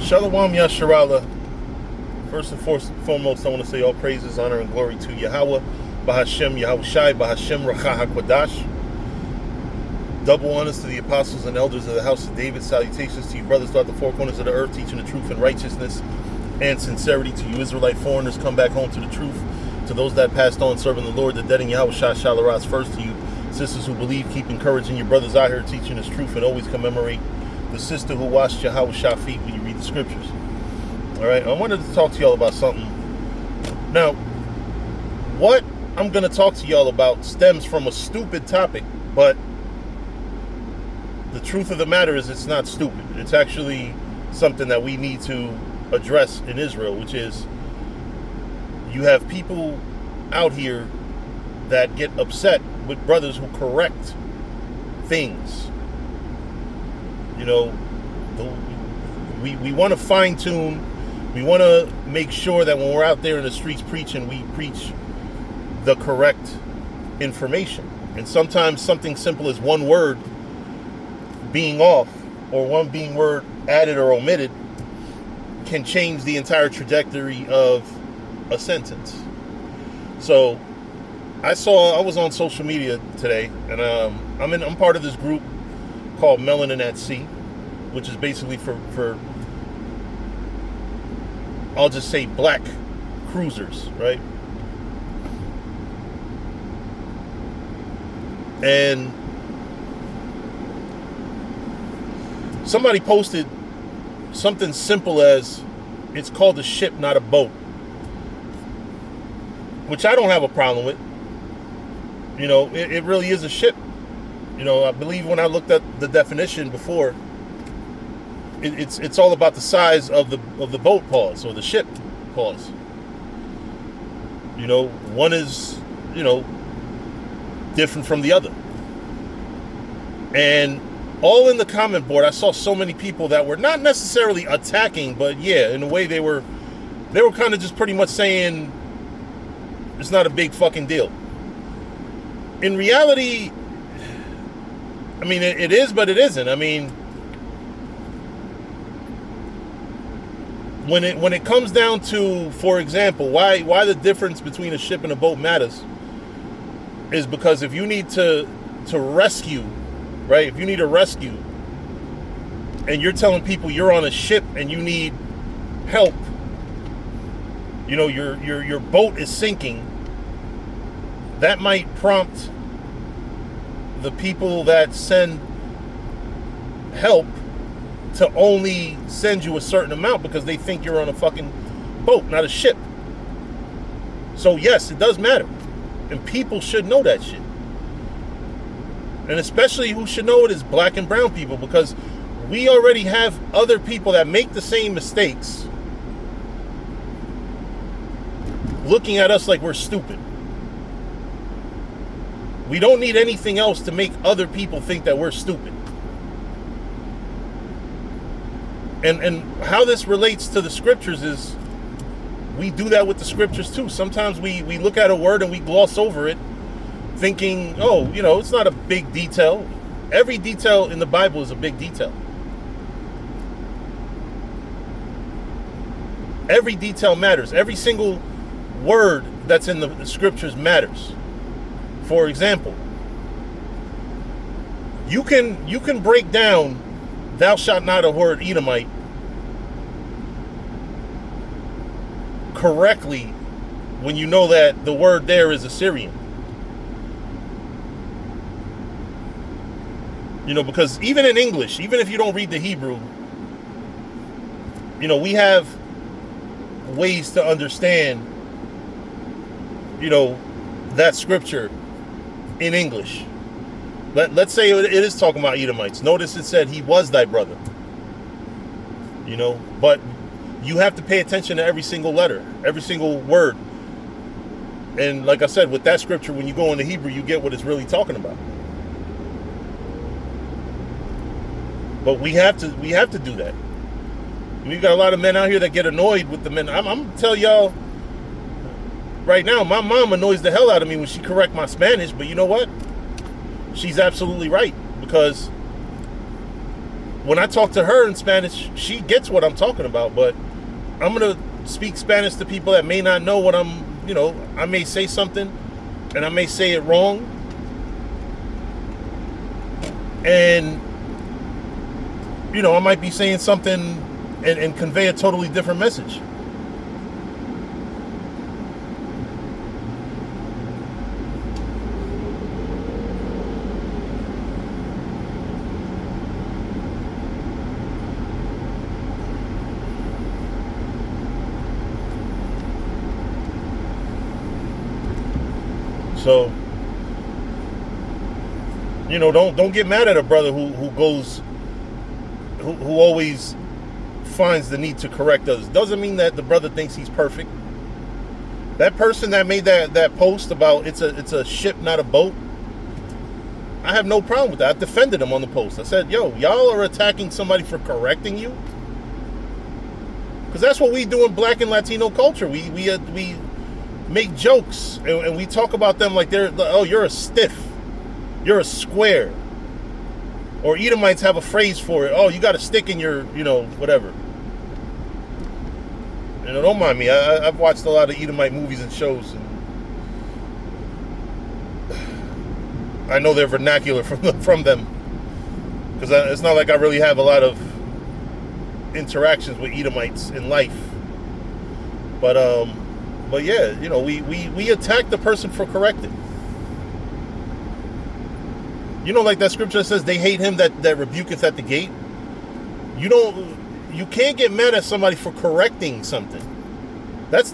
Shalom Yasharala. First and foremost, I want to say all praises, honor, and glory to Yahweh, Bahashem, Yahushai, Bahashem, Racha HaKwadash. Double honors to the apostles and elders of the house of David. Salutations to you brothers throughout the four corners of the earth, teaching the truth and righteousness and sincerity. To you Israelite foreigners, come back home to the truth. To those that passed on serving the Lord, the dead in Yahushai Shalaras. First to you sisters who believe, keep encouraging your brothers out here teaching this truth, and always commemorate the sister who washed Yahushai feet when you read the scriptures. All right, I wanted to talk to y'all about something. Now, what I'm going to talk to y'all about stems from a stupid topic, but the truth of the matter is it's not stupid. It's actually something that we need to address in Israel, which is you have people out here that get upset with brothers who correct things. You know, we want to fine tune. We want to make sure that when we're out there in the streets preaching, we preach the correct information. And sometimes something simple as one word being off or one being word added or omitted can change the entire trajectory of a sentence. So I was on social media today, and I'm part of this group called Melanin at Sea, which is basically for I'll just say black cruisers, right? And somebody posted something simple as, it's called a ship, not a boat, which I don't have a problem with. You know, it really is a ship. You know, I believe when I looked at the definition before, it's all about the size of the boat pause or the ship pause. You know, one is, you know, different from the other. And all in the comment board, I saw so many people that were not necessarily attacking, but yeah, in a way they were kind of just pretty much saying it's not a big fucking deal. In reality, I mean, it is, but it isn't. I mean, when it comes down to, for example, why the difference between a ship and a boat matters is because if you need to rescue, right? If you need a rescue and you're telling people you're on a ship and you need help, you know, your boat is sinking, that might prompt the people that send help to only send you a certain amount because they think you're on a fucking boat, not a ship. So yes, it does matter. And people should know that shit. And especially who should know it is black and brown people, because we already have other people that make the same mistakes looking at us like we're stupid. We don't need anything else to make other people think that we're stupid. And how this relates to the scriptures is we do that with the scriptures too. Sometimes we look at a word and we gloss over it thinking, oh, you know, it's not a big detail. Every detail in the Bible is a big detail. Every detail matters. Every single word that's in the scriptures matters. For example, you can break down thou shalt not a word Edomite correctly when you know that the word there is Assyrian. You know, because even in English, even if you don't read the Hebrew, you know, we have ways to understand, you know, that scripture in English. Let's say it is talking about Edomites. Notice it said he was thy brother. You know, but you have to pay attention to every single letter, every single word. And like I said, with that scripture, when you go into Hebrew, you get what it's really talking about. But we have to do that. We've got a lot of men out here that get annoyed with the men. I'm gonna tell y'all right now, my mom annoys the hell out of me when she corrects my Spanish, but you know what? She's absolutely right, because when I talk to her in Spanish, she gets what I'm talking about, but I'm going to speak Spanish to people that may not know what I may say something and I may say it wrong. And, I might be saying something and convey a totally different message. So, don't get mad at a brother who always finds the need to correct others. Doesn't mean that the brother thinks he's perfect. That person that made that post about it's a ship, not a boat, I have no problem with that. I defended him on the post. I said, yo, y'all are attacking somebody for correcting you? Because that's what we do in Black and Latino culture. We make jokes and we talk about them like you're a stiff, you're a square. Or Edomites have a phrase for it. Oh, you got a stick in your, whatever. Don't mind me. I've watched a lot of Edomite movies and shows, and I know their vernacular from them, because it's not like I really have a lot of interactions with Edomites in life. But yeah, we attack the person for correcting. Like that scripture says, they hate him that rebuketh at the gate. You can't get mad at somebody for correcting something. That's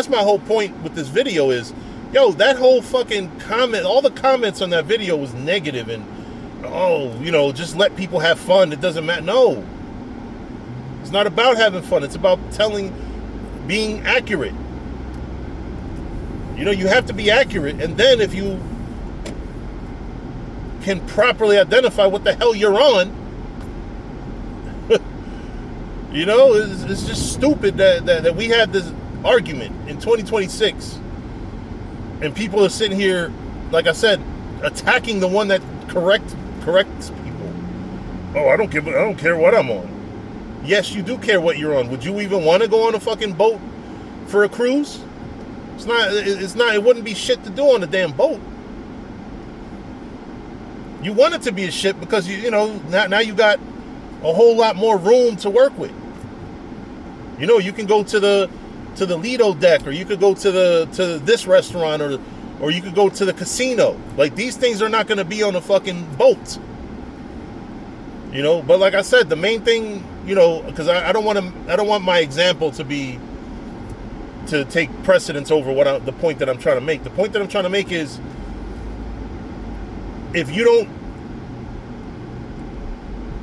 my whole point with this video is, that whole fucking comment, all the comments on that video was negative and, just let people have fun. It doesn't matter. No. It's not about having fun. It's about being accurate. You have to be accurate, and then if you can properly identify what the hell you're on, it's just stupid that we have this argument in 2026 and people are sitting here, like I said, attacking the one that corrects people. Oh, I don't care what I'm on. Yes, you do care what you're on. Would you even want to go on a fucking boat for a cruise? It wouldn't be shit to do on a damn boat. You want it to be a ship because now you got a whole lot more room to work with. You can go to the Lido deck, or you could go to this restaurant, or you could go to the casino. Like, these things are not going to be on a fucking boat. But like I said, the main thing, because I don't want my example to take precedence over the point that I'm trying to make. The point that I'm trying to make is, if you don't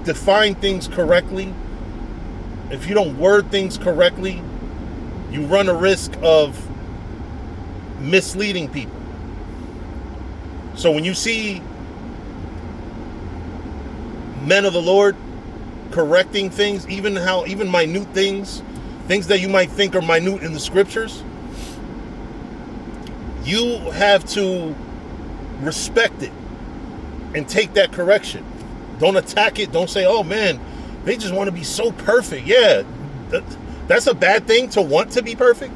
define things correctly, if you don't word things correctly, you run a risk of misleading people. So when you see men of the Lord correcting things, even minute things that you might think are minute in the scriptures, you have to respect it and take that correction. Don't attack it. Don't say, oh man, they just want to be so perfect. Yeah, that's a bad thing, to want to be perfect.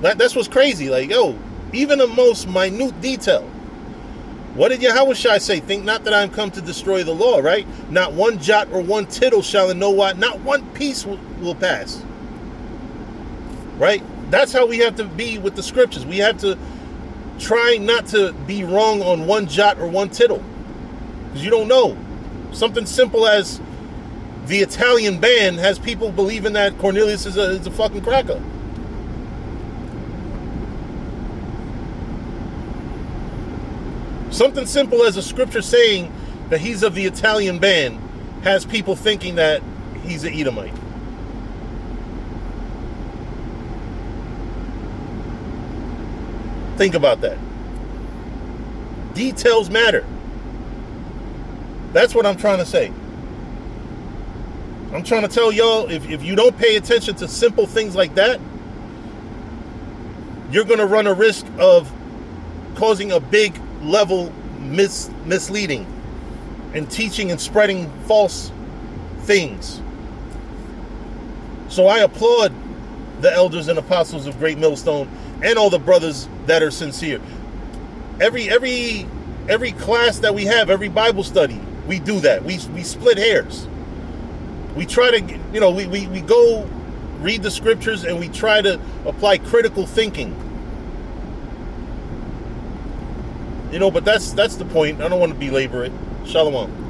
That's what's crazy. Like, even the most minute detail. What did Yahushua say? Think not that I am come to destroy the law, right? Not one jot or one tittle shall in no wise, not one piece will pass. Right? That's how we have to be with the scriptures. We have to try not to be wrong on one jot or one tittle. Because you don't know. Something simple as the Italian band has people believing that Cornelius is a fucking cracker. Something simple as a scripture saying that he's of the Italian band has people thinking that he's an Edomite. Think about that. Details matter. That's what I'm trying to say. I'm trying to tell y'all, if you don't pay attention to simple things like that, you're going to run a risk of causing a big level misleading and teaching and spreading false things. So I applaud the elders and apostles of Great Millstone and all the brothers that are sincere. Every class that we have, every Bible study, we do that. We split hairs. We try to, we go read the scriptures and we try to apply critical thinking. But that's the point. I don't want to belabor it. Shalom.